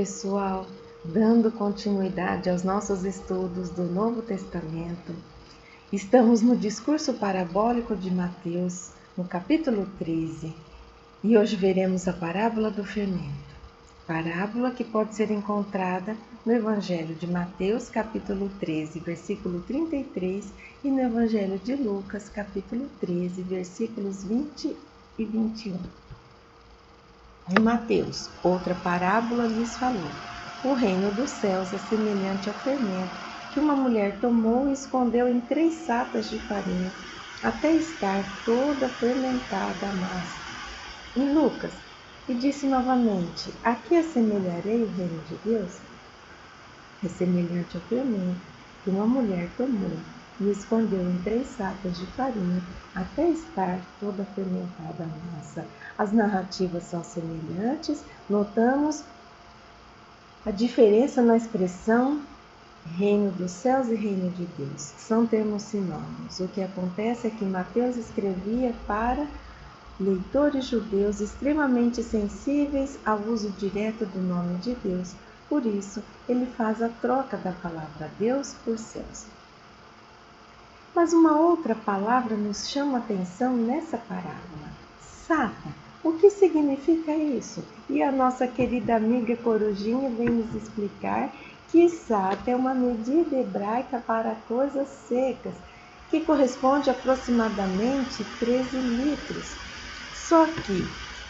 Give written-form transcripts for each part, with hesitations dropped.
pessoal, dando continuidade aos nossos estudos do Novo Testamento, estamos no discurso parabólico de Mateus, no capítulo 13, e hoje veremos a parábola do fermento. Parábola que pode ser encontrada no Evangelho de Mateus, capítulo 13, versículo 33, e no Evangelho de Lucas, capítulo 13, versículos 20 e 21. Em Mateus, outra parábola lhes falou: o reino dos céus é semelhante ao fermento que uma mulher tomou e escondeu em 3 sacas de farinha, até estar toda fermentada a massa. Em Lucas, e disse novamente: a que assemelharei o reino de Deus? É semelhante ao fermento que uma mulher tomou e escondeu em 3 sacas de farinha, até estar toda fermentada a massa. As narrativas são semelhantes, notamos a diferença na expressão reino dos céus e reino de Deus. São termos sinônimos. O que acontece é que Mateus escrevia para leitores judeus extremamente sensíveis ao uso direto do nome de Deus. Por isso, ele faz a troca da palavra Deus por céus. Mas uma outra palavra nos chama a atenção nessa parábola: saca. O que significa isso? E a nossa querida amiga Corujinha vem nos explicar que saca é uma medida hebraica para coisas secas, que corresponde a aproximadamente 13 litros. Só que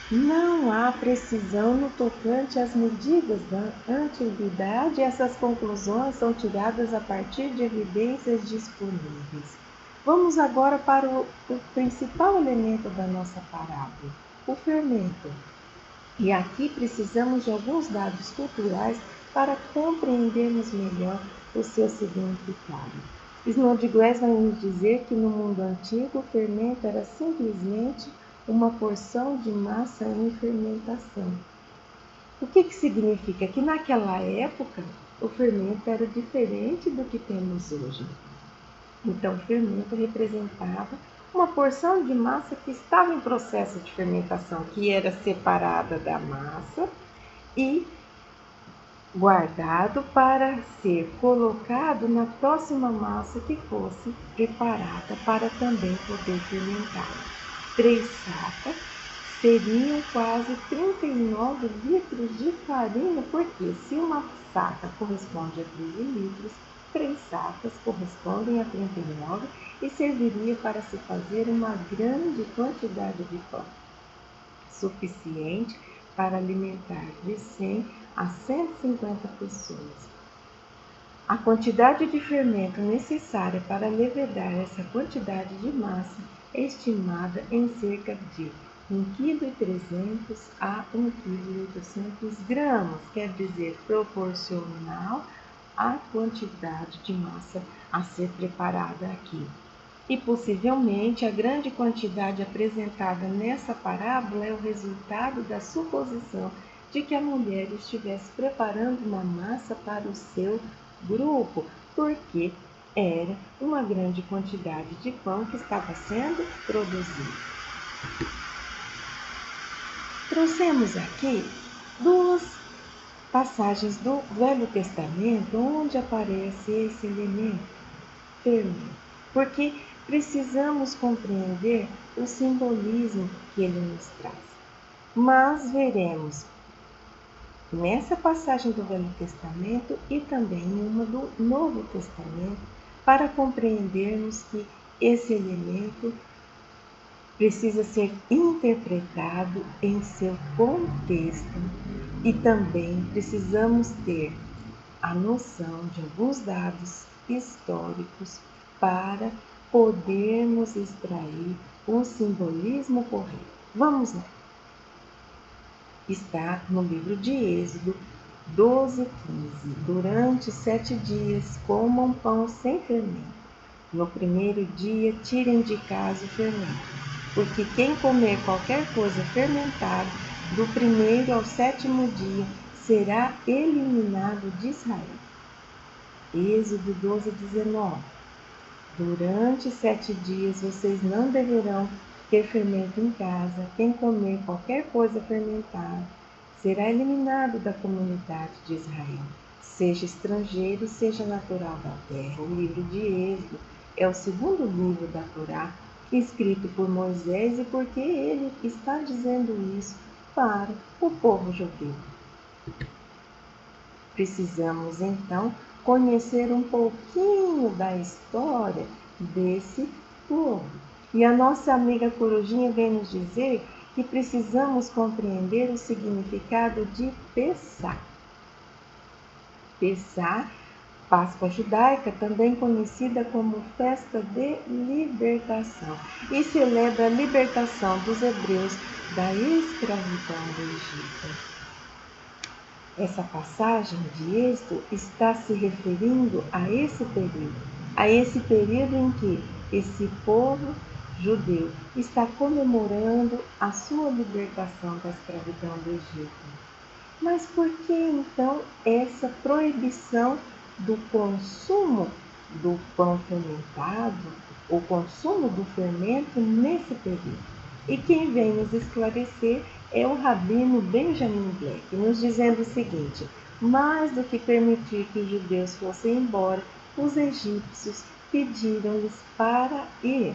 não há precisão no tocante às medidas da antiguidade e essas conclusões são tiradas a partir de evidências disponíveis. Vamos agora para o principal elemento da nossa parábola, o fermento. E aqui precisamos de alguns dados culturais para compreendermos melhor o seu significado. Snodgrass vai nos dizer que no mundo antigo o fermento era simplesmente uma porção de massa em fermentação. O que significa? Que naquela época o fermento era diferente do que temos hoje. Então o fermento representava uma porção de massa que estava em processo de fermentação, que era separada da massa e guardado para ser colocado na próxima massa que fosse preparada para também poder fermentar. 3 sacas seriam quase 39 litros de farinha, porque se uma saca corresponde a 13 litros, 3 sacas correspondem a 39 e serviria para se fazer uma grande quantidade de pão, suficiente para alimentar de 100 a 150 pessoas. A quantidade de fermento necessária para levedar essa quantidade de massa é estimada em cerca de 1,3 kg a 1,8 kg, quer dizer, proporcional à quantidade de massa a ser preparada aqui. E possivelmente a grande quantidade apresentada nessa parábola é o resultado da suposição de que a mulher estivesse preparando uma massa para o seu grupo, porque era uma grande quantidade de pão que estava sendo produzido. Trouxemos aqui 2 passagens do Velho Testamento onde aparece esse elemento, fermento, porque precisamos compreender o simbolismo que ele nos traz. Mas veremos nessa passagem do Velho Testamento e também em uma do Novo Testamento para compreendermos que esse elemento precisa ser interpretado em seu contexto e também precisamos ter a noção de alguns dados históricos para podermos extrair o simbolismo correto. Vamos lá. Está no livro de Êxodo 12:15. Durante 7 dias comam pão sem fermento. No primeiro dia tirem de casa o fermento, porque quem comer qualquer coisa fermentada, do primeiro ao 7º dia, será eliminado de Israel. Êxodo 12:19. Durante 7 dias vocês não deverão ter fermento em casa. Quem comer qualquer coisa fermentada será eliminado da comunidade de Israel, seja estrangeiro, seja natural da terra. O livro de Êxodo é o segundo livro da Torá, escrito por Moisés, e porque ele está dizendo isso para o povo judeu. Precisamos então conhecer um pouquinho da história desse povo. E a nossa amiga Corujinha vem nos dizer que precisamos compreender o significado de Pessá. Pessá, Páscoa judaica, também conhecida como festa de libertação, e celebra a libertação dos hebreus da escravidão do Egito. Essa passagem de Êxodo está se referindo a esse período em que esse povo judeu está comemorando a sua libertação da escravidão do Egito. Mas por que então essa proibição do consumo do pão fermentado, o consumo do fermento nesse período? E quem vem nos esclarecer é o rabino Benjamin Black, nos dizendo o seguinte: mais do que permitir que os judeus fossem embora, os egípcios pediram-lhes para ir.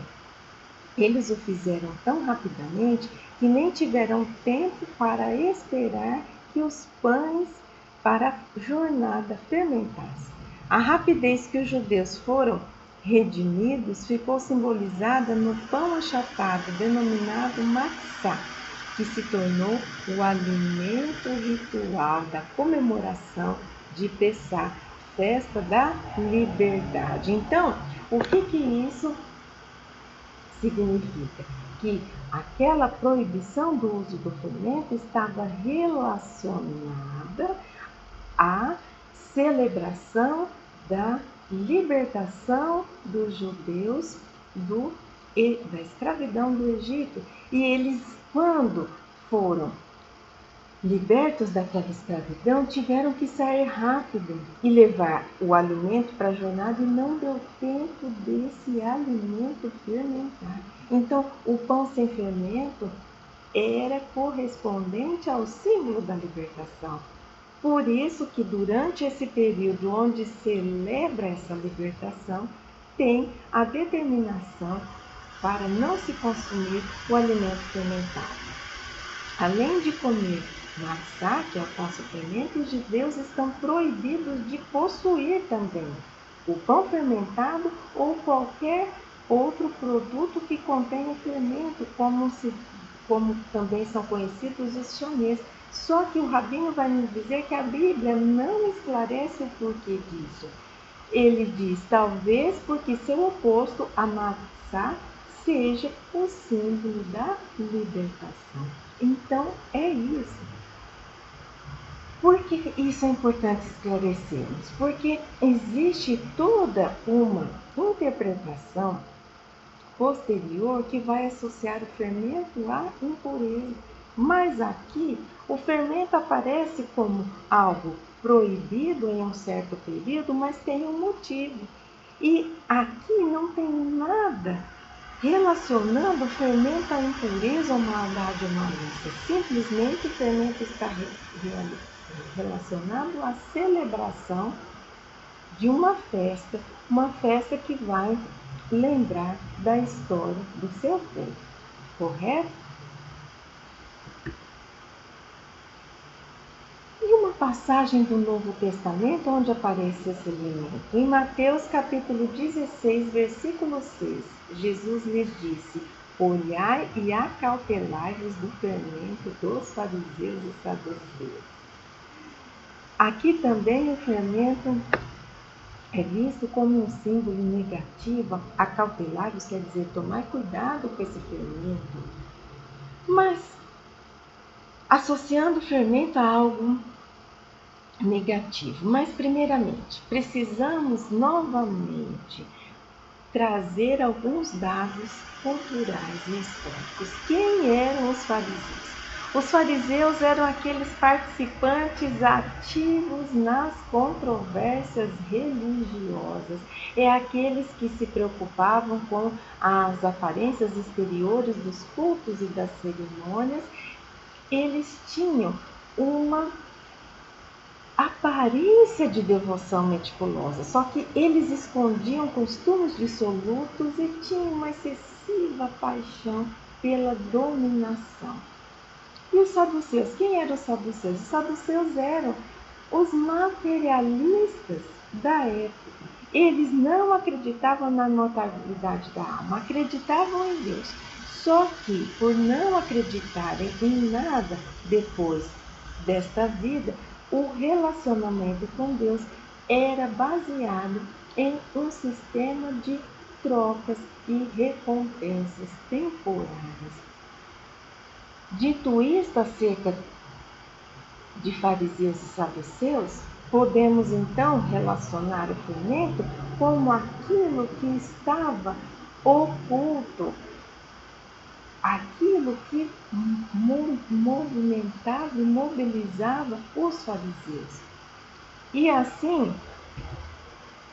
Eles o fizeram tão rapidamente que nem tiveram tempo para esperar que os pães para a jornada fermentassem. A rapidez que os judeus foram redimidos ficou simbolizada no pão achatado, denominado matzá, que se tornou o alimento ritual da comemoração de Pessá, festa da liberdade. Então, o que isso significa? Que aquela proibição do uso do fermento estava relacionada à celebração da libertação dos judeus da escravidão do Egito. E eles, quando foram libertos daquela escravidão, tiveram que sair rápido e levar o alimento para a jornada, e não deu tempo desse alimento fermentar. Então, o pão sem fermento era correspondente ao símbolo da libertação. Por isso que durante esse período onde celebra essa libertação, tem a determinação para não se consumir o alimento fermentado. Além de comer matzá, que é o falso fermento, os judeus estão proibidos de possuir também o pão fermentado ou qualquer outro produto que contenha fermento, como também são conhecidos os chanês. Só que o rabino vai nos dizer que a Bíblia não esclarece o porquê disso. Ele diz, talvez porque seu oposto, a matzá, seja o símbolo da libertação. Então, é isso. Por que isso é importante esclarecermos? Porque existe toda uma interpretação posterior que vai associar o fermento à impureza. Mas aqui, o fermento aparece como algo proibido em um certo período, mas tem um motivo. E aqui não tem nada relacionando o fermento à impureza ou maldade ou malícia. Simplesmente o fermento está relacionado à celebração de uma festa que vai lembrar da história do seu povo, correto? E uma passagem do Novo Testamento onde aparece esse elemento. Em Mateus capítulo 16, versículo 6, Jesus lhes disse: olhai e acautelai-vos do fermento dos fariseus e saduceus. Aqui também o fermento é visto como um símbolo negativo. Acautelai-vos quer dizer tomar cuidado com esse fermento. Mas, associando o fermento a algo negativo. Mas, primeiramente, precisamos novamente trazer alguns dados culturais e históricos. Quem eram os fariseus? Os fariseus eram aqueles participantes ativos nas controvérsias religiosas. É aqueles que se preocupavam com as aparências exteriores dos cultos e das cerimônias. Eles tinham uma aparência de devoção meticulosa, só que eles escondiam costumes dissolutos e tinham uma excessiva paixão pela dominação. E os saduceus? Quem eram os saduceus? Os saduceus eram os materialistas da época. Eles não acreditavam na imortalidade da alma, acreditavam em Deus. Só que, por não acreditarem em nada depois desta vida, o relacionamento com Deus era baseado em um sistema de trocas e recompensas temporárias. Dito isto acerca de fariseus e saduceus, podemos então relacionar o fermento como aquilo que estava oculto, aquilo que movimentava e mobilizava os fariseus. E assim,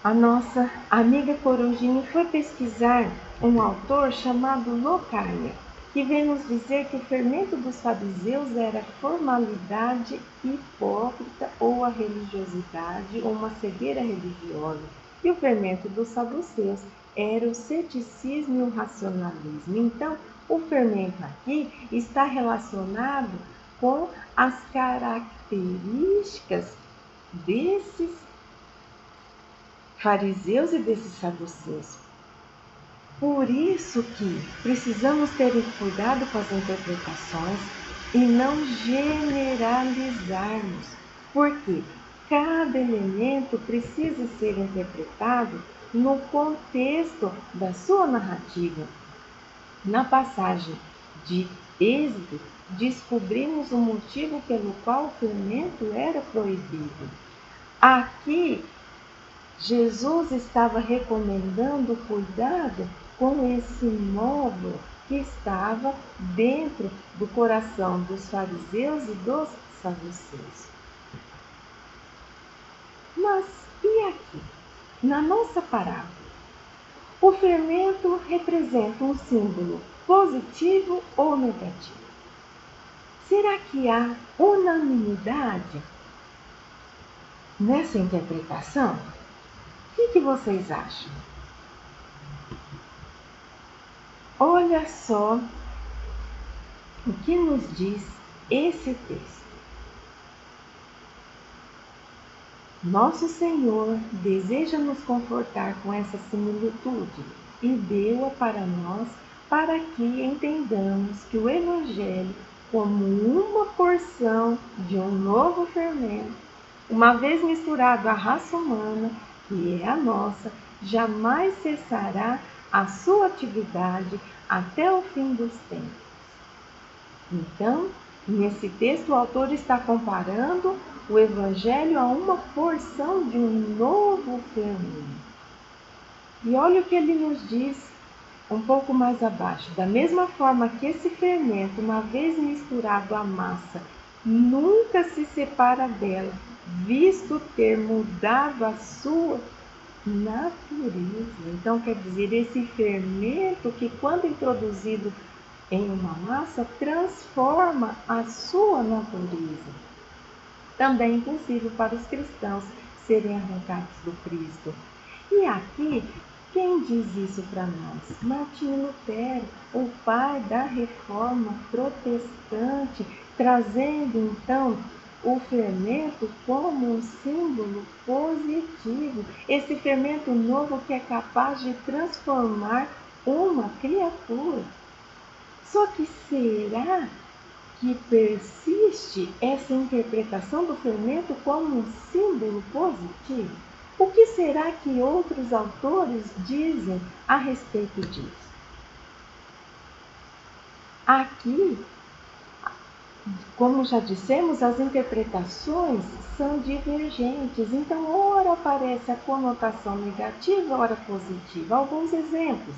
a nossa amiga Corujinha foi pesquisar um autor chamado Locaia, que vem nos dizer que o fermento dos fariseus era a formalidade hipócrita ou a religiosidade ou uma cegueira religiosa. E o fermento dos saduceus era o ceticismo e o racionalismo. Então, o fermento aqui está relacionado com as características desses fariseus e desses saduceus. Por isso que precisamos ter cuidado com as interpretações e não generalizarmos, porque cada elemento precisa ser interpretado no contexto da sua narrativa. Na passagem de Êxodo, descobrimos o motivo pelo qual o fermento era proibido. Aqui, Jesus estava recomendando cuidado com esse móvel que estava dentro do coração dos fariseus e dos saduceus. Mas e aqui, na nossa parábola? O fermento representa um símbolo positivo ou negativo? Será que há unanimidade nessa interpretação? O que vocês acham? Olha só o que nos diz esse texto. Nosso Senhor deseja nos confortar com essa similitude e deu-a para nós para que entendamos que o Evangelho, como uma porção de um novo fermento, uma vez misturado à raça humana, que é a nossa, jamais cessará a sua atividade até o fim dos tempos. Então, nesse texto, o autor está comparando o Evangelho a uma porção de um novo fermento. E olha o que ele nos diz um pouco mais abaixo. Da mesma forma que esse fermento, uma vez misturado à massa, nunca se separa dela, visto ter mudado a sua natureza. Então, quer dizer, esse fermento que, quando introduzido em uma massa, transforma a sua natureza. Também é impossível para os cristãos serem arrancados do Cristo. E aqui, quem diz isso para nós? Martinho Lutero, o pai da reforma protestante, trazendo então o fermento como um símbolo positivo. Esse fermento novo que é capaz de transformar uma criatura. Só que será que persiste essa interpretação do fermento como um símbolo positivo? O que será que outros autores dizem a respeito disso? Aqui, como já dissemos, as interpretações são divergentes. Então, ora aparece a conotação negativa, ora positiva. Alguns exemplos.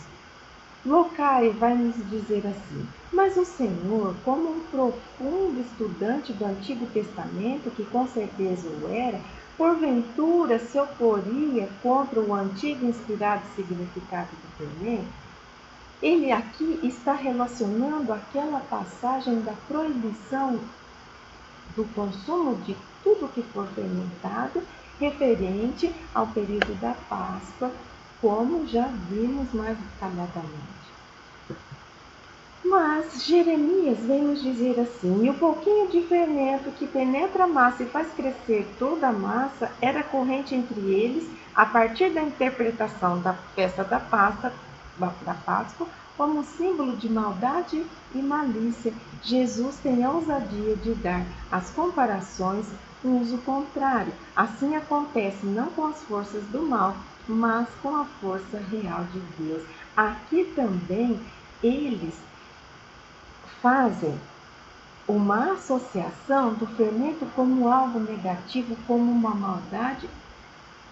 Locai vai nos dizer assim: mas o Senhor, como um profundo estudante do Antigo Testamento, que com certeza o era, porventura se oporia contra o antigo inspirado significado do fermento? Ele aqui está relacionando aquela passagem da proibição do consumo de tudo que for fermentado, referente ao período da Páscoa, como já vimos mais detalhadamente. Mas Jeremias vem nos dizer assim: e o pouquinho de fermento que penetra a massa e faz crescer toda a massa era corrente entre eles, a partir da interpretação da festa da Páscoa, como símbolo de maldade e malícia. Jesus tem a ousadia de dar às comparações um uso contrário. Assim acontece não com as forças do mal, mas com a força real de Deus. Aqui também eles fazem uma associação do fermento como algo negativo, como uma maldade,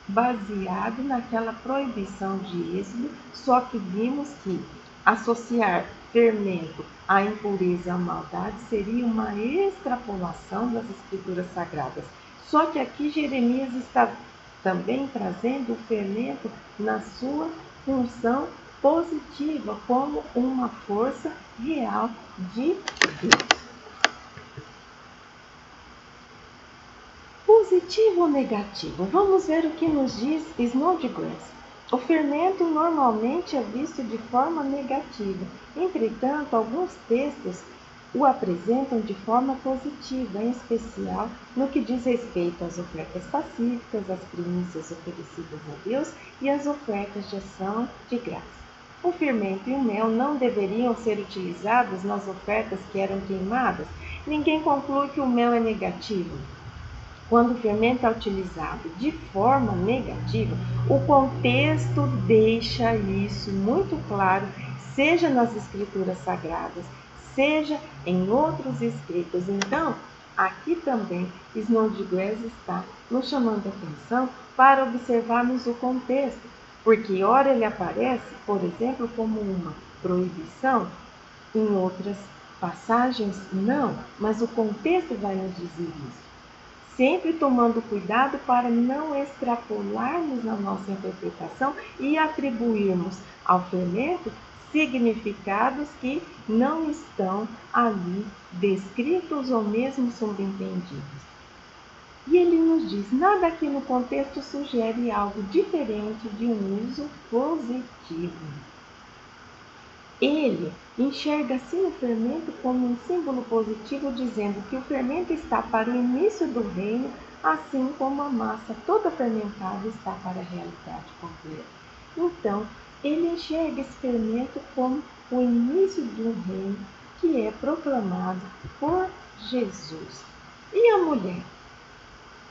baseado naquela proibição de Êxodo, só que vimos que associar fermento à impureza e à maldade seria uma extrapolação das escrituras sagradas. Só que aqui Jeremias está também trazendo o fermento na sua função positiva, como uma força real de Deus. Positivo ou negativo? Vamos ver o que nos diz Snodgrass. O fermento normalmente é visto de forma negativa, entretanto, alguns textos o apresentam de forma positiva, em especial no que diz respeito às ofertas pacíficas, às primícias oferecidas a Deus e às ofertas de ação de graça. O fermento e o mel não deveriam ser utilizados nas ofertas que eram queimadas. Ninguém conclui que o mel é negativo. Quando o fermento é utilizado de forma negativa, o contexto deixa isso muito claro, seja nas escrituras sagradas, seja em outros escritos. Então, aqui também Snodgrass está nos chamando a atenção para observarmos o contexto, porque ora ele aparece, por exemplo, como uma proibição, em outras passagens não, mas o contexto vai nos dizer isso. Sempre tomando cuidado para não extrapolarmos na nossa interpretação e atribuirmos ao fermento significados que não estão ali descritos ou mesmo subentendidos. E ele nos diz: nada aqui no contexto sugere algo diferente de um uso positivo. Ele enxerga assim o fermento como um símbolo positivo, dizendo que o fermento está para o início do reino, assim como a massa toda fermentada está para a realidade completa. Então, ele enxerga esse fermento como o início de um reino que é proclamado por Jesus. E a mulher?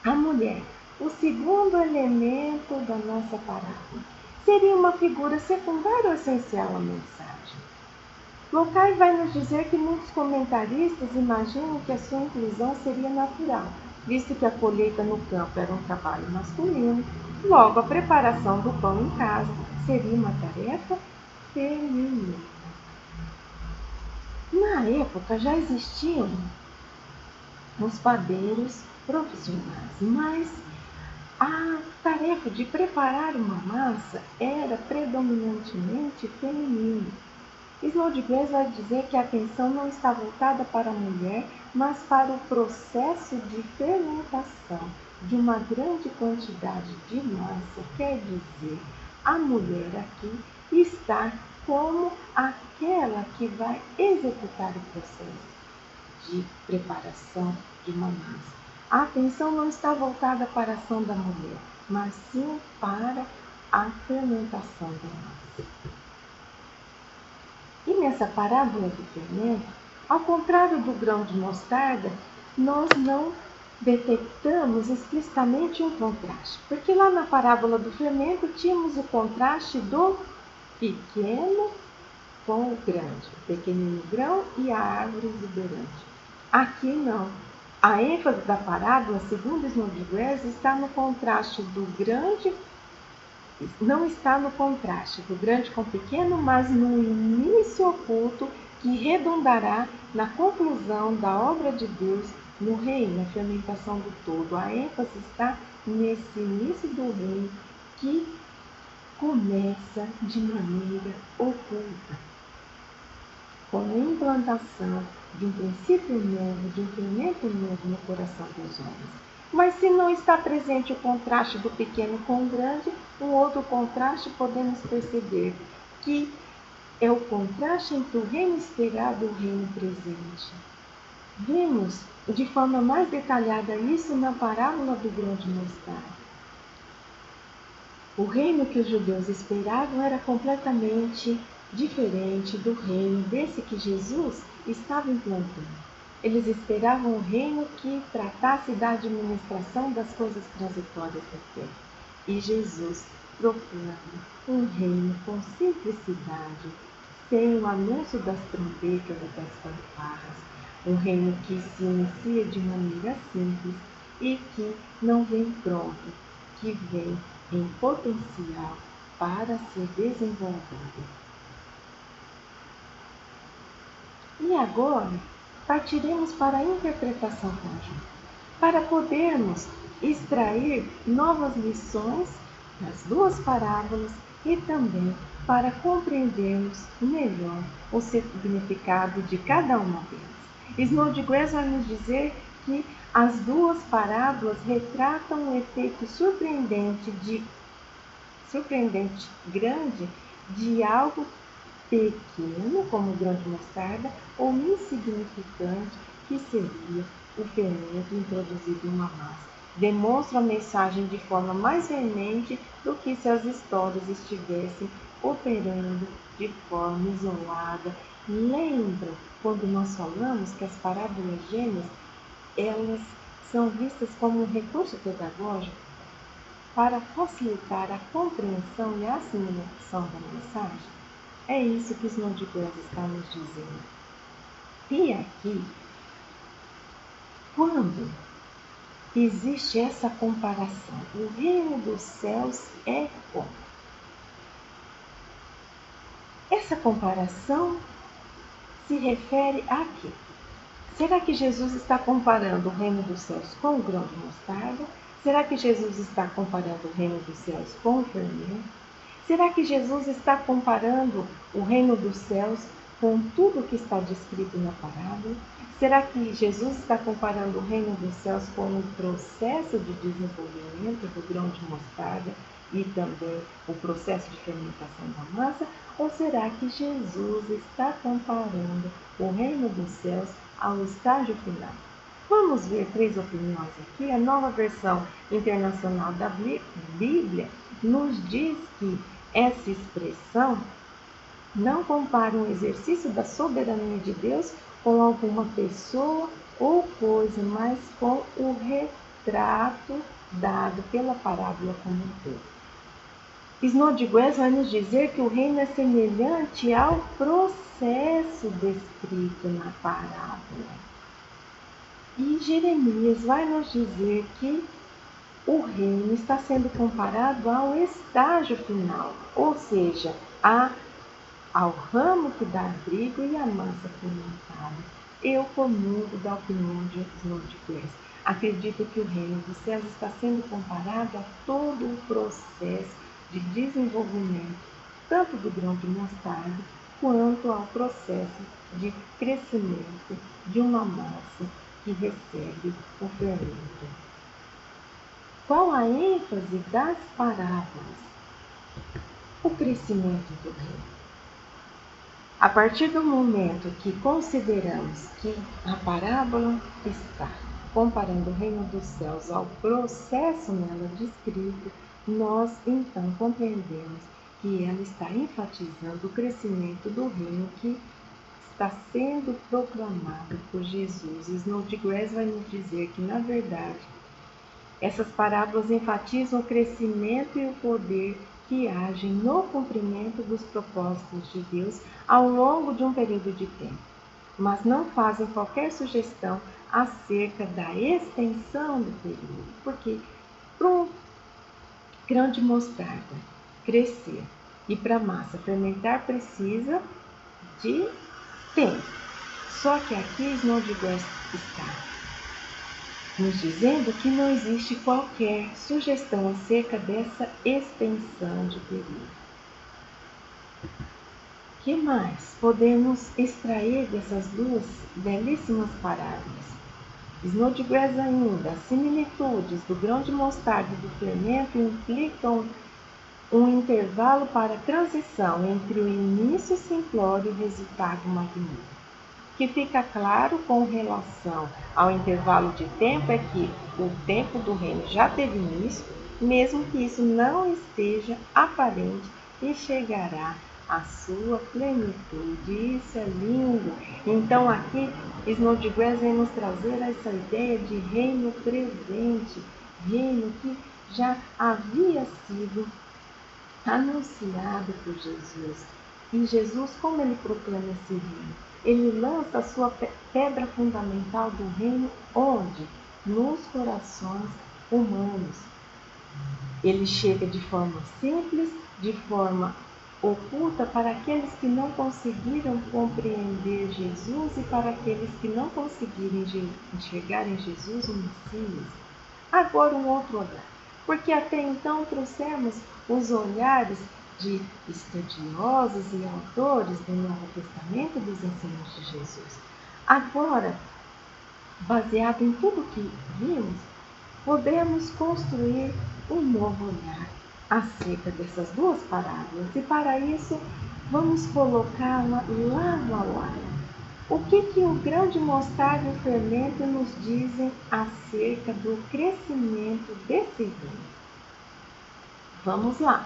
A mulher, o segundo elemento da nossa parábola, seria uma figura secundária ou essencial à mensagem. Locai vai nos dizer que muitos comentaristas imaginam que a sua inclusão seria natural, visto que a colheita no campo era um trabalho masculino, logo a preparação do pão em casa seria uma tarefa feminina. Na época já existiam os padeiros profissionais, mas a tarefa de preparar uma massa era predominantemente feminina. Snodgrass vai dizer que a atenção não está voltada para a mulher, mas para o processo de fermentação de uma grande quantidade de massa. Quer dizer, a mulher aqui está como aquela que vai executar o processo de preparação de uma massa. A atenção não está voltada para a ação da mulher, mas sim para a fermentação da massa. E nessa parábola do fermento, ao contrário do grão de mostarda, nós não detectamos explicitamente um contraste, porque lá na parábola do fermento tínhamos o contraste do pequeno com o grande, o pequenino grão e a árvore exuberante. Aqui não. A ênfase da parábola, segundo Snodgrass, está no contraste do grande, não está no contraste do grande com o pequeno, mas no início oculto que redundará na conclusão da obra de Deus no reino, na fermentação do todo. A ênfase está nesse início do reino que começa de maneira oculta. com a implantação de um princípio novo, de um fermento novo no coração dos homens. Mas se não está presente o contraste do pequeno com o grande, um outro contraste podemos perceber que é o contraste entre o reino esperado e o reino presente. Vemos de forma mais detalhada isso na parábola do grão de mostarda. O reino que os judeus esperavam era completamente diferente do reino desse que Jesus estava implantando. Eles esperavam um reino que tratasse da administração das coisas transitórias da terra. E Jesus proclama um reino com simplicidade, sem o anúncio das trombetas e das fanfarras. Um reino que se inicia de maneira simples e que não vem pronto, que vem em potencial para ser desenvolvido. E agora, partiremos para a interpretação conjunta, para podermos extrair novas lições das duas parábolas e também para compreendermos melhor o significado de cada uma delas. Snodgrass vai nos dizer que as duas parábolas retratam um efeito surpreendente grande de algo pequeno, como o grão de mostarda, ou insignificante, que seria o fermento introduzido em uma massa. Demonstra a mensagem de forma mais veemente do que se as histórias estivessem operando de forma isolada. Lembram quando nós falamos que as parábolas gêmeas, elas são vistas como um recurso pedagógico para facilitar a compreensão e a assimilação da mensagem? É isso que Snodgrass está nos dizendo. E aqui, quando existe essa comparação, o reino dos céus é como? Essa comparação se refere a quê? Será que Jesus está comparando o reino dos céus com o grão de mostarda? Será que Jesus está comparando o reino dos céus com o fermento? Será que Jesus está comparando o reino dos céus com tudo o que está descrito na parábola? Será que Jesus está comparando o reino dos céus com o processo de desenvolvimento do grão de mostarda e também o processo de fermentação da massa? Ou será que Jesus está comparando o reino dos céus ao estágio final? Vamos ver três opiniões aqui. A Nova Versão Internacional da Bíblia nos diz que essa expressão não compara um exercício da soberania de Deus com alguma pessoa ou coisa, mas com o retrato dado pela parábola como um todo. Snodgrass vai nos dizer que o reino é semelhante ao processo descrito na parábola. E Jeremias vai nos dizer que o reino está sendo comparado ao estágio final, ou seja, ao ramo que dá abrigo e à massa fermentada. Eu comungo da opinião de Snodgrass. Acredito que o reino dos céus está sendo comparado a todo o processo de desenvolvimento, tanto do grão de mostarda, quanto ao processo de crescimento de uma massa que recebe o fermento. Qual a ênfase das parábolas? O crescimento do reino. A partir do momento que consideramos que a parábola está comparando o reino dos céus ao processo nela descrito, nós então compreendemos que ela está enfatizando o crescimento do reino que está sendo proclamado por Jesus. Snodgrass vai nos dizer que, na verdade, essas parábolas enfatizam o crescimento e o poder que agem no cumprimento dos propósitos de Deus ao longo de um período de tempo, mas não fazem qualquer sugestão acerca da extensão do período, porque para um grão de mostarda crescer e para a massa fermentar precisa de tempo. Só que aqui Snodgrass está nos dizendo que não existe qualquer sugestão acerca dessa extensão de período. Que mais podemos extrair dessas duas belíssimas parábolas? Snodgrass ainda, as similitudes do grão de mostarda e do fermento implicam um intervalo para a transição entre o início simplório e o resultado magnífico. O que fica claro com relação ao intervalo de tempo é que o tempo do reino já teve início, mesmo que isso não esteja aparente, e chegará à sua plenitude. Isso é lindo. Então aqui Snodgrass vem nos trazer essa ideia de reino presente, reino que já havia sido anunciado por Jesus. E Jesus, como ele proclama esse reino? Ele lança a sua pedra fundamental do reino onde? Nos corações humanos. Ele chega de forma simples, de forma oculta para aqueles que não conseguiram compreender Jesus e para aqueles que não conseguirem enxergar em Jesus o Messias. Agora um outro olhar, porque até então trouxemos os olhares de estudiosos e autores do Novo Testamento dos ensinos de Jesus. Agora, baseado em tudo que vimos, podemos construir um novo olhar acerca dessas duas parábolas e para isso vamos colocá-la lado a lado. O que o grão de mostarda e o fermento nos dizem acerca do crescimento desse reino? Vamos lá.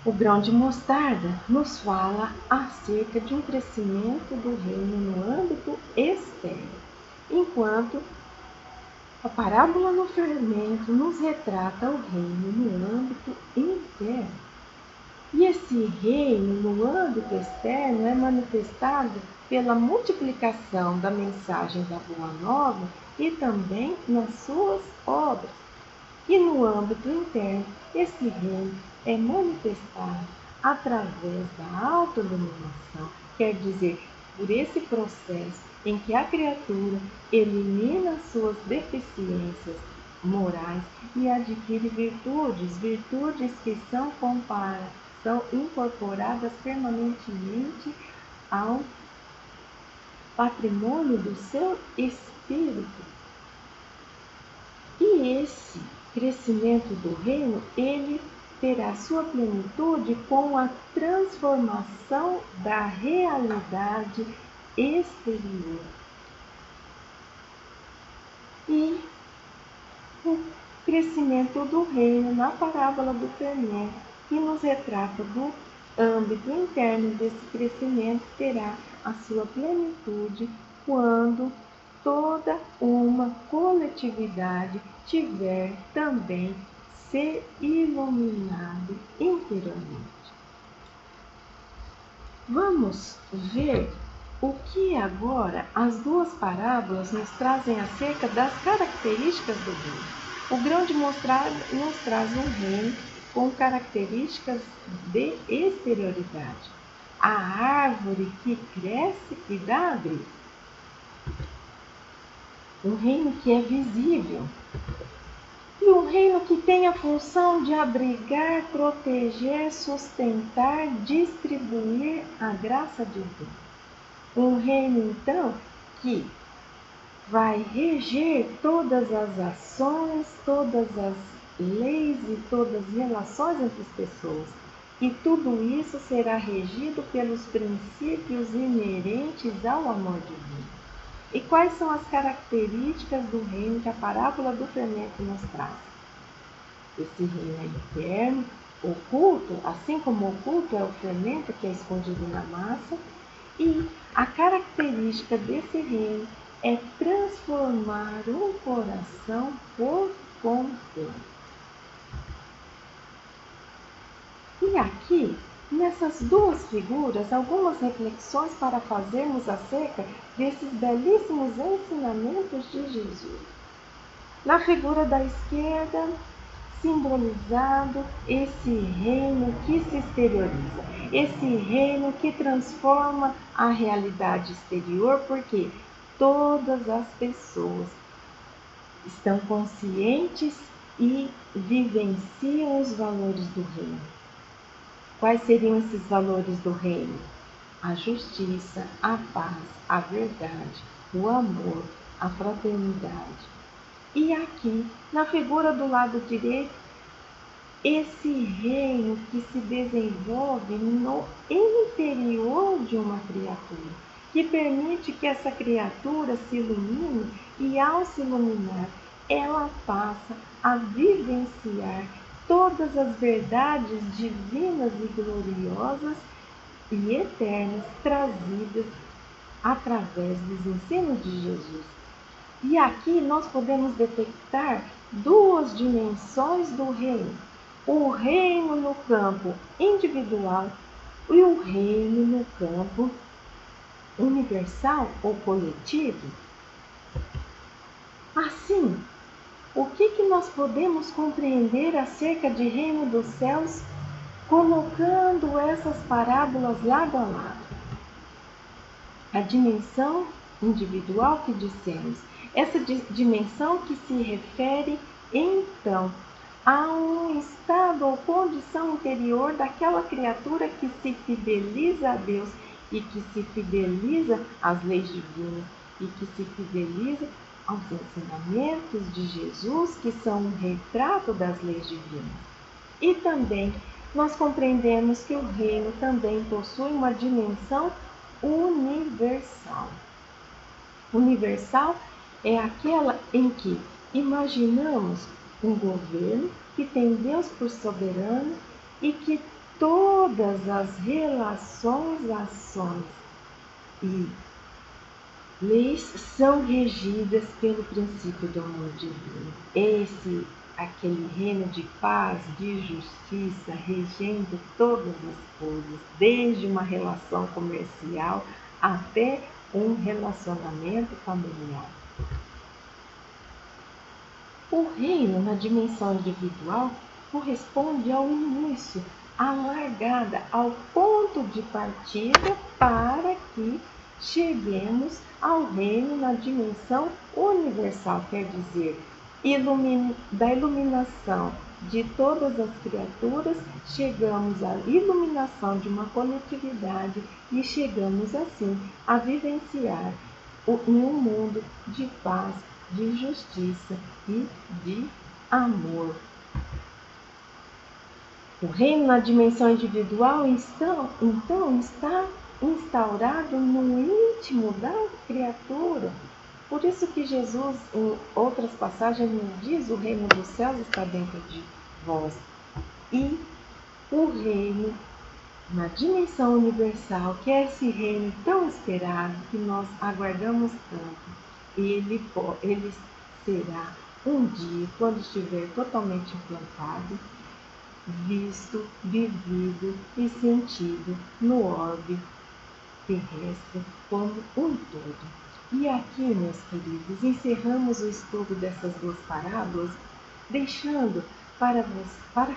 O grão de mostarda nos fala acerca de um crescimento do reino no âmbito externo, enquanto a parábola do fermento nos retrata o reino no âmbito interno. E esse reino no âmbito externo é manifestado pela multiplicação da mensagem da Boa Nova e também nas suas obras. E no âmbito interno, esse reino é manifestado através da autoiluminação, quer dizer, por esse processo em que a criatura elimina suas deficiências morais e adquire virtudes que são incorporadas permanentemente ao patrimônio do seu espírito. E esse crescimento do reino, ele terá sua plenitude com a transformação da realidade exterior. E o crescimento do reino na parábola do fermento, que nos retrata do âmbito interno desse crescimento, terá a sua plenitude quando toda uma coletividade tiver também ser iluminado interiormente. Vamos ver o que agora as duas parábolas nos trazem acerca das características do reino. O grão de mostarda nos traz um reino com características de exterioridade. A árvore que cresce e dá abrigo. Um reino que é visível. E um reino que tem a função de abrigar, proteger, sustentar, distribuir a graça de Deus. Um reino, então, que vai reger todas as ações, todas as leis e todas as relações entre as pessoas. E tudo isso será regido pelos princípios inerentes ao amor divino. E quais são as características do reino que a parábola do fermento nos traz? Esse reino é interno, oculto, assim como oculto é o fermento que é escondido na massa, e a característica desse reino é transformar um coração por completo. E aqui, nessas duas figuras, algumas reflexões para fazermos acerca desses belíssimos ensinamentos de Jesus. Na figura da esquerda, simbolizado esse reino que se exterioriza, esse reino que transforma a realidade exterior, porque todas as pessoas estão conscientes e vivenciam os valores do reino. Quais seriam esses valores do reino? A justiça, a paz, a verdade, o amor, a fraternidade. E aqui, na figura do lado direito, esse reino que se desenvolve no interior de uma criatura, que permite que essa criatura se ilumine e, ao se iluminar, ela passa a vivenciar todas as verdades divinas e gloriosas e eternas trazidas através dos ensinos de Jesus. E aqui nós podemos detectar duas dimensões do reino: o reino no campo individual e o reino no campo universal ou coletivo. Assim, o que nós podemos compreender acerca de reino dos céus colocando essas parábolas lado a lado? A dimensão individual que dissemos, essa dimensão que se refere, então, a um estado ou condição interior daquela criatura que se fideliza a Deus e que se fideliza às leis divinas e que se fideliza aos ensinamentos de Jesus, que são um retrato das leis divinas. E também nós compreendemos que o reino também possui uma dimensão universal. Universal é aquela em que imaginamos um governo que tem Deus por soberano e que todas as relações, ações e leis são regidas pelo princípio do amor divino. Aquele reino de paz, de justiça, regendo todas as coisas, desde uma relação comercial até um relacionamento familiar. O reino na dimensão individual corresponde ao início, à largada, ao ponto de partida para que cheguemos ao reino na dimensão universal, quer dizer, da iluminação de todas as criaturas, chegamos à iluminação de uma coletividade e chegamos assim a vivenciar em um mundo de paz, de justiça e de amor. O reino na dimensão individual, então, está instaurado no íntimo da criatura. Por isso que Jesus, em outras passagens, nos diz: o reino dos céus está dentro de vós. E o reino na dimensão universal, que é esse reino tão esperado, que nós aguardamos tanto, ele será um dia, quando estiver totalmente implantado, visto, vivido e sentido no orbe terrestre como um todo. E aqui, meus queridos, encerramos o estudo dessas duas parábolas, deixando para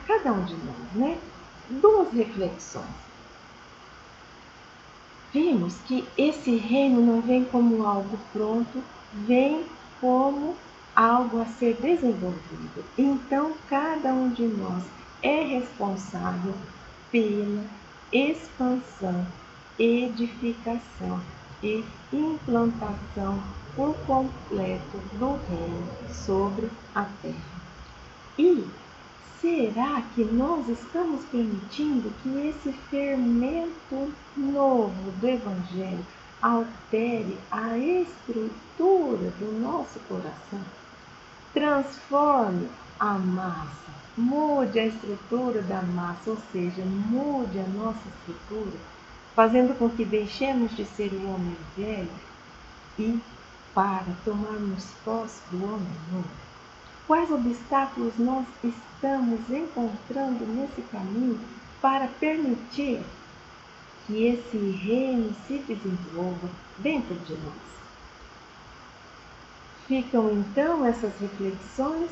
cada um de nós, duas reflexões. Vimos que esse reino não vem como algo pronto, vem como algo a ser desenvolvido. Então, cada um de nós é responsável pela expansão, edificação e implantação por completo do reino sobre a terra. E será que nós estamos permitindo que esse fermento novo do Evangelho altere a estrutura do nosso coração? Transforme a massa, mude a estrutura da massa, ou seja, mude a nossa estrutura, fazendo com que deixemos de ser o homem velho e para tomarmos posse do homem novo. Quais obstáculos nós estamos encontrando nesse caminho para permitir que esse reino se desenvolva dentro de nós? Ficam então essas reflexões.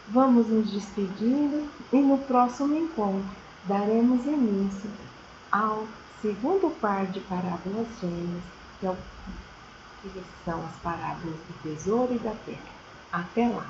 Vamos nos despedindo e no próximo encontro daremos início ao segundo par de parábolas gêmeas, que são as parábolas do tesouro e da terra. Até lá!